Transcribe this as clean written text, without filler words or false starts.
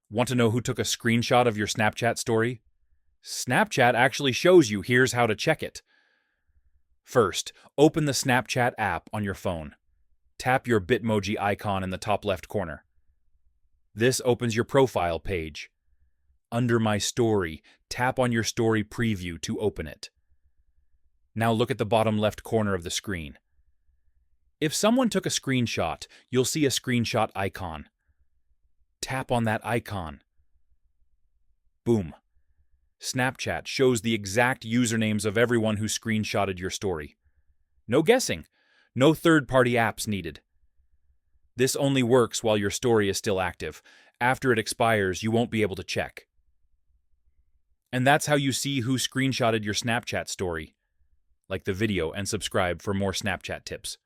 Want to know who took a screenshot of your Snapchat story? Snapchat actually shows you here's how to check it. First, open the Snapchat app on your phone. Tap your Bitmoji icon in the top left corner. This opens your profile page. Under My Story, tap on your story preview to open it. Now look at the bottom left corner of the screen. If someone took a screenshot, you'll see a screenshot icon. Tap on that icon. Boom. Snapchat shows the exact usernames of everyone who screenshotted your story. No guessing. No third-party apps needed. This only works while your story is still active. After it expires, you won't be able to check. And that's how you see who screenshotted your Snapchat story. Like the video and subscribe for more Snapchat tips.